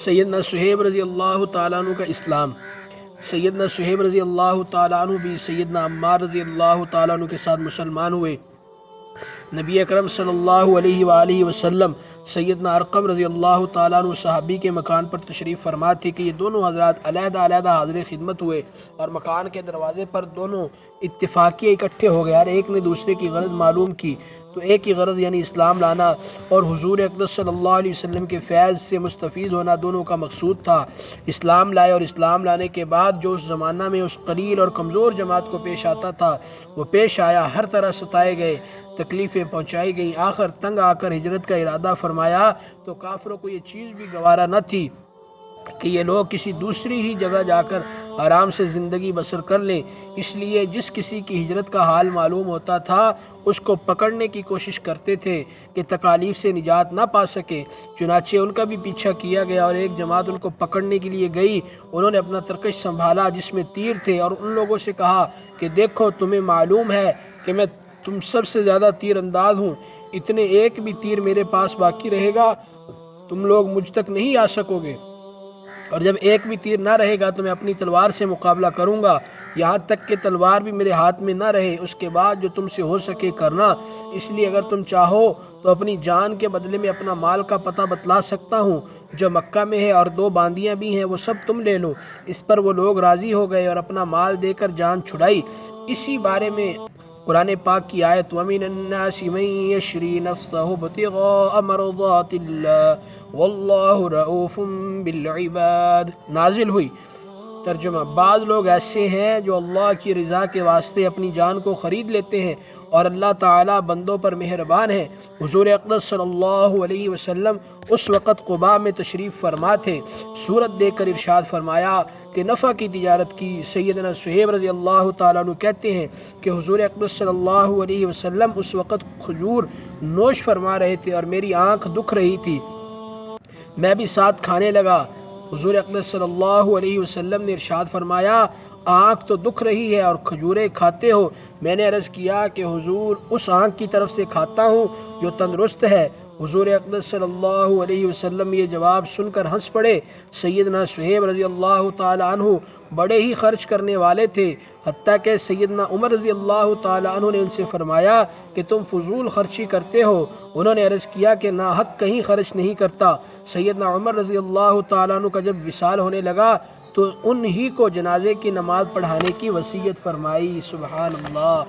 سیدنا صہیب رضی اللہ تعالیٰ عنہ کا اسلام۔ سیدنا صہیب رضی اللہ تعالیٰ عنہ بھی سیدنا عمار رضی اللہ تعالیٰ عنہ کے ساتھ مسلمان ہوئے۔ نبی اکرم صلی اللہ علیہ وآلہ وسلم سیدنا ارقم رضی اللہ تعالیٰ عنہ صحابی کے مکان پر تشریف فرما تھے کہ یہ دونوں حضرات علیحدہ علیحدہ حاضر خدمت ہوئے اور مکان کے دروازے پر دونوں اتفاقی اکٹھے ہو گئے۔ ہر ایک نے دوسرے کی غرض معلوم کی تو ایک ہی غرض یعنی اسلام لانا اور حضور اقدس صلی اللہ علیہ وسلم کے فیض سے مستفید ہونا دونوں کا مقصود تھا۔ اسلام لائے اور اسلام لانے کے بعد جو اس زمانہ میں اس قلیل اور کمزور جماعت کو پیش آتا تھا وہ پیش آیا، ہر طرح ستائے گئے، تکلیفیں پہنچائی گئیں، آخر تنگ آ کر ہجرت کا ارادہ فرمایا تو کافروں کو یہ چیز بھی گوارا نہ تھی کہ یہ لوگ کسی دوسری ہی جگہ جا کر آرام سے زندگی بسر کر لیں، اس لیے جس کسی کی ہجرت کا حال معلوم ہوتا تھا اس کو پکڑنے کی کوشش کرتے تھے کہ تکالیف سے نجات نہ پا سکے۔ چنانچہ ان کا بھی پیچھا کیا گیا اور ایک جماعت ان کو پکڑنے کے لیے گئی۔ انہوں نے اپنا ترکش سنبھالا جس میں تیر تھے اور ان لوگوں سے کہا کہ دیکھو تمہیں معلوم ہے کہ میں تم سب سے زیادہ تیر انداز ہوں، اتنے ایک بھی تیر میرے پاس باقی رہے گا تم لوگ مجھ تک نہیں آ سکو گے، اور جب ایک بھی تیر نہ رہے گا تو میں اپنی تلوار سے مقابلہ کروں گا، یہاں تک کہ تلوار بھی میرے ہاتھ میں نہ رہے، اس کے بعد جو تم سے ہو سکے کرنا۔ اس لیے اگر تم چاہو تو اپنی جان کے بدلے میں اپنا مال کا پتہ بتلا سکتا ہوں جو مکہ میں ہے، اور 2 باندیاں بھی ہیں وہ سب تم لے لو۔ اس پر وہ لوگ راضی ہو گئے اور اپنا مال دے کر جان چھڑائی۔ اسی بارے میں قرآن پاک کی آیت وَمِنَ النَّاسِ مَن يَشْرِي نَفْسَهُ ابْتِغَاءَ مَرْضَاتِ اللَّهِ وَاللَّهُ رَءُوفٌ بِالْعِبَادِ نازل ہوئی۔ ترجمہ: بعض لوگ ایسے ہیں جو اللہ کی رضا کے واسطے اپنی جان کو خرید لیتے ہیں اور اللہ تعالیٰ بندوں پر مہربان ہے۔ حضور اقدس صلی اللہ علیہ وسلم اس وقت قباء میں تشریف فرما تھے۔ صورت دے کر ارشاد فرمایا کہ نفع کی تجارت کی۔ سیدنا صہیب رضی اللہ تعالیٰ عنہ کہتے ہیں کہ حضور اقدس صلی اللہ علیہ وسلم اس وقت کھجور نوش فرما رہے تھے اور میری آنکھ دکھ رہی تھی، میں بھی ساتھ کھانے لگا۔ حضور اقدس صلی اللہ علیہ وسلم نے ارشاد فرمایا آنکھ تو دکھ رہی ہے اور کھجوریں کھاتے ہو؟ میں نے عرض کیا کہ حضور اس آنکھ کی طرف سے کھاتا ہوں جو تندرست ہے۔ حضور اقدس صلی اللہ علیہ وسلم یہ جواب سن کر ہنس پڑے۔ سیدنا صہیب رضی اللہ تعالی عنہ بڑے ہی خرچ کرنے والے تھے، حتیٰ کہ سیدنا عمر رضی اللہ تعالی عنہ نے ان سے فرمایا کہ تم فضول خرچی کرتے ہو۔ انہوں نے عرض کیا کہ ناحق کہیں خرچ نہیں کرتا۔ سیدنا عمر رضی اللہ تعالی عنہ کا جب وصال ہونے لگا تو انہی کو جنازے کی نماز پڑھانے کی وصیت فرمائی۔ سبحان اللہ۔